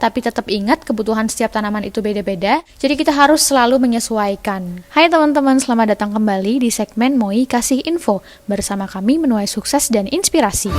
Tapi tetap ingat kebutuhan setiap tanaman itu beda-beda, jadi kita harus selalu menyesuaikan. Hai teman-teman, selamat datang kembali di segmen Moi Kasih Info. Bersama kami menuai sukses dan inspirasi.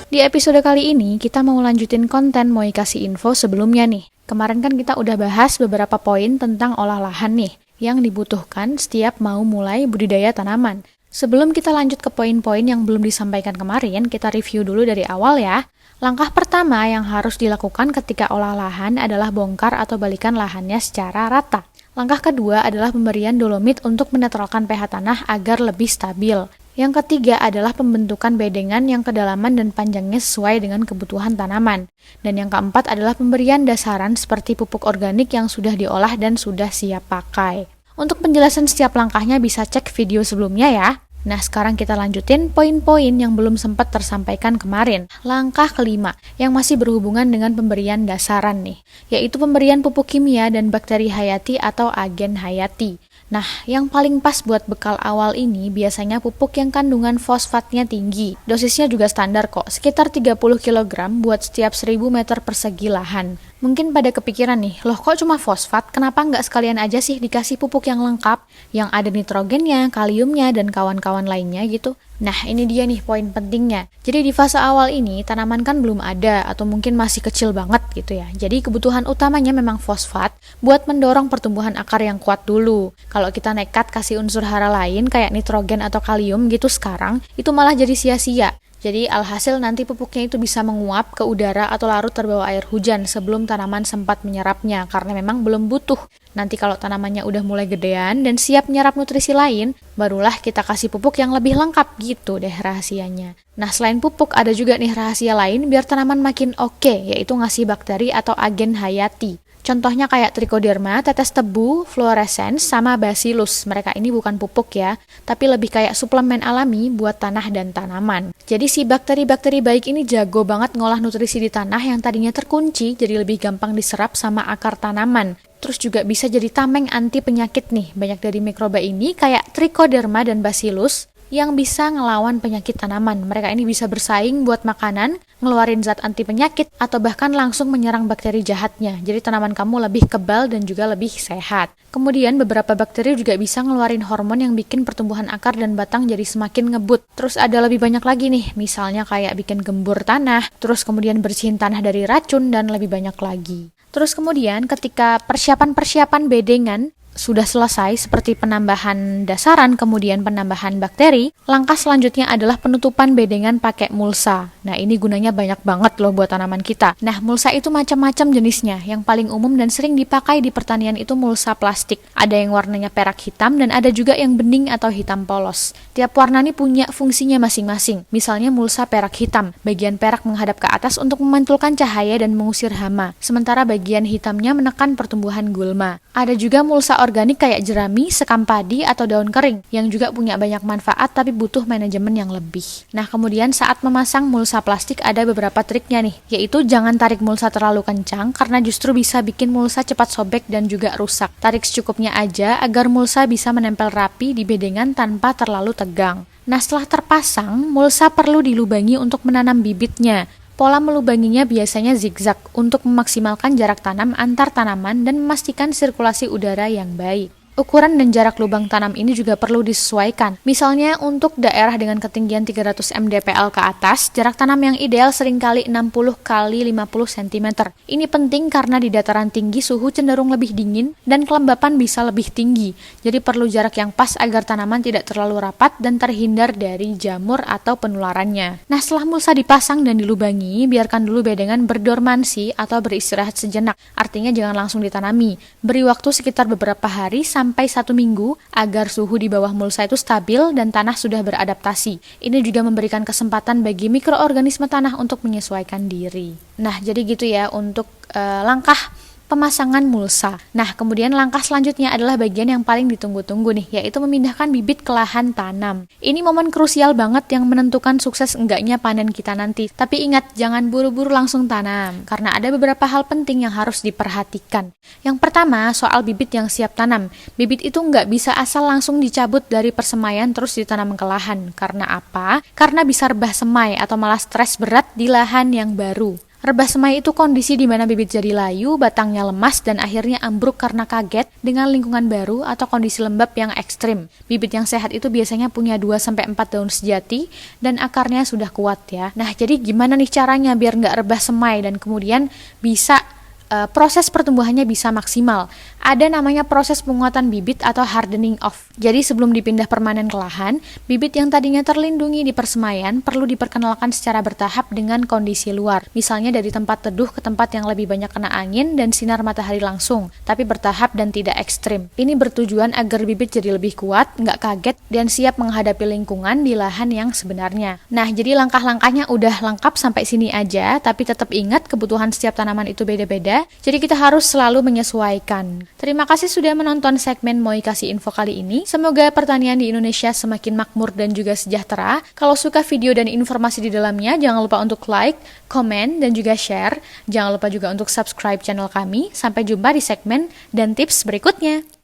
Di episode kali ini, kita mau lanjutin konten Moi Kasih Info sebelumnya nih. Kemarin kan kita udah bahas beberapa poin tentang olah lahan nih, yang dibutuhkan setiap mau mulai budidaya tanaman. Sebelum kita lanjut ke poin-poin yang belum disampaikan kemarin, kita review dulu dari awal ya. Langkah pertama yang harus dilakukan ketika olah lahan adalah bongkar atau balikan lahannya secara rata. Langkah kedua adalah pemberian dolomit untuk menetralkan pH tanah agar lebih stabil. Yang ketiga adalah pembentukan bedengan yang kedalaman dan panjangnya sesuai dengan kebutuhan tanaman. Dan yang keempat adalah pemberian dasaran seperti pupuk organik yang sudah diolah dan sudah siap pakai. Untuk penjelasan setiap langkahnya bisa cek video sebelumnya ya. Nah, sekarang kita lanjutin poin-poin yang belum sempat tersampaikan kemarin. Langkah kelima, yang masih berhubungan dengan pemberian dasaran nih, yaitu pemberian pupuk kimia dan bakteri hayati atau agen hayati. Nah, yang paling pas buat bekal awal ini biasanya pupuk yang kandungan fosfatnya tinggi. Dosisnya juga standar kok, sekitar 30 kg buat setiap 1000 meter persegi lahan. Mungkin pada kepikiran nih, loh kok cuma fosfat, kenapa nggak sekalian aja sih dikasih pupuk yang lengkap, yang ada nitrogennya, kaliumnya, dan kawan-kawan lainnya gitu. Nah, ini dia nih poin pentingnya. Jadi di fase awal ini, tanaman kan belum ada, atau mungkin masih kecil banget gitu ya. Jadi kebutuhan utamanya memang fosfat, buat mendorong pertumbuhan akar yang kuat dulu. Kalau kita nekat kasih unsur hara lain, kayak nitrogen atau kalium gitu sekarang, itu malah jadi sia-sia. Jadi alhasil nanti pupuknya itu bisa menguap ke udara atau larut terbawa air hujan sebelum tanaman sempat menyerapnya karena memang belum butuh. Nanti kalau tanamannya udah mulai gedean dan siap menyerap nutrisi lain, barulah kita kasih pupuk yang lebih lengkap gitu deh rahasianya. Nah, selain pupuk ada juga nih rahasia lain biar tanaman makin oke, yaitu ngasih bakteri atau agen hayati. Contohnya kayak trichoderma, tetes tebu, fluorescens, sama bacillus. Mereka ini bukan pupuk ya, tapi lebih kayak suplemen alami buat tanah dan tanaman. Jadi si bakteri-bakteri baik ini jago banget ngolah nutrisi di tanah yang tadinya terkunci, jadi lebih gampang diserap sama akar tanaman. Terus juga bisa jadi tameng anti penyakit nih. Banyak dari mikroba ini kayak trichoderma dan bacillus yang bisa ngelawan penyakit tanaman. Mereka ini bisa bersaing buat makanan, ngeluarin zat anti penyakit, atau bahkan langsung menyerang bakteri jahatnya. Jadi tanaman kamu lebih kebal dan juga lebih sehat. Kemudian beberapa bakteri juga bisa ngeluarin hormon yang bikin pertumbuhan akar dan batang jadi semakin ngebut. Terus ada lebih banyak lagi nih, misalnya kayak bikin gembur tanah, terus kemudian bersihin tanah dari racun, dan lebih banyak lagi. Terus kemudian ketika persiapan-persiapan bedengan sudah selesai seperti penambahan dasaran, kemudian penambahan bakteri, langkah selanjutnya adalah penutupan bedengan pakai mulsa. Nah, ini gunanya banyak banget loh buat tanaman kita. Nah, mulsa itu macam-macam jenisnya. Yang paling umum dan sering dipakai di pertanian itu mulsa plastik. Ada yang warnanya perak hitam dan ada juga yang bening atau hitam polos. Tiap warna ini punya fungsinya masing-masing. Misalnya mulsa perak hitam, bagian perak menghadap ke atas untuk memantulkan cahaya dan mengusir hama. Sementara bagian hitamnya menekan pertumbuhan gulma. Ada juga mulsa organik kayak jerami, sekam padi, atau daun kering yang juga punya banyak manfaat tapi butuh manajemen yang lebih. Nah, kemudian saat memasang mulsa plastik ada beberapa triknya nih, yaitu jangan tarik mulsa terlalu kencang karena justru bisa bikin mulsa cepat sobek dan juga rusak. Tarik secukupnya aja agar mulsa bisa menempel rapi di bedengan tanpa terlalu tegang. Nah, setelah terpasang, mulsa perlu dilubangi untuk menanam bibitnya. Pola melubanginya biasanya zigzag untuk memaksimalkan jarak tanam antar tanaman dan memastikan sirkulasi udara yang baik. Ukuran dan jarak lubang tanam ini juga perlu disesuaikan. Misalnya untuk daerah dengan ketinggian 300 mdpl ke atas, jarak tanam yang ideal seringkali 60 x 50 cm. Ini penting karena di dataran tinggi suhu cenderung lebih dingin dan kelembapan bisa lebih tinggi. Jadi perlu jarak yang pas agar tanaman tidak terlalu rapat dan terhindar dari jamur atau penularannya. Nah, setelah mulsa dipasang dan dilubangi, biarkan dulu bedengan berdormansi atau beristirahat sejenak. Artinya jangan langsung ditanami. Beri waktu sekitar beberapa hari sampai 1 minggu agar suhu di bawah mulsa itu stabil dan tanah sudah beradaptasi. Ini juga memberikan kesempatan bagi mikroorganisme tanah untuk menyesuaikan diri. Nah, jadi gitu ya untuk langkah pemasangan mulsa. Nah, kemudian langkah selanjutnya adalah bagian yang paling ditunggu-tunggu nih, yaitu memindahkan bibit ke lahan tanam. Ini momen krusial banget yang menentukan sukses enggaknya panen kita nanti. Tapi ingat, jangan buru-buru langsung tanam, karena ada beberapa hal penting yang harus diperhatikan. Yang pertama, soal bibit yang siap tanam. Bibit itu nggak bisa asal langsung dicabut dari persemaian terus ditanam ke lahan. Karena apa? Karena bisa rebah semai atau malah stres berat di lahan yang baru. Rebah semai itu kondisi di mana bibit jadi layu, batangnya lemas, dan akhirnya ambruk karena kaget dengan lingkungan baru atau kondisi lembab yang ekstrim. Bibit yang sehat itu biasanya punya 2-4 daun sejati dan akarnya sudah kuat ya. Nah, jadi gimana nih caranya biar nggak rebah semai dan kemudian bisa proses pertumbuhannya bisa maksimal? Ada namanya proses penguatan bibit atau hardening off. Jadi sebelum dipindah permanen ke lahan, bibit yang tadinya terlindungi di persemaian perlu diperkenalkan secara bertahap dengan kondisi luar. Misalnya dari tempat teduh ke tempat yang lebih banyak kena angin dan sinar matahari langsung, tapi bertahap dan tidak ekstrim. Ini bertujuan agar bibit jadi lebih kuat, nggak kaget, dan siap menghadapi lingkungan di lahan yang sebenarnya. Nah, jadi langkah-langkahnya udah lengkap sampai sini aja, tapi tetap ingat kebutuhan setiap tanaman itu beda-beda, jadi kita harus selalu menyesuaikan. Terima kasih sudah menonton segmen Moi Kasih Info kali ini. Semoga pertanian di Indonesia semakin makmur dan juga sejahtera. Kalau suka video dan informasi di dalamnya, jangan lupa untuk like, komen, dan juga share. Jangan lupa juga untuk subscribe channel kami. Sampai jumpa di segmen dan tips berikutnya.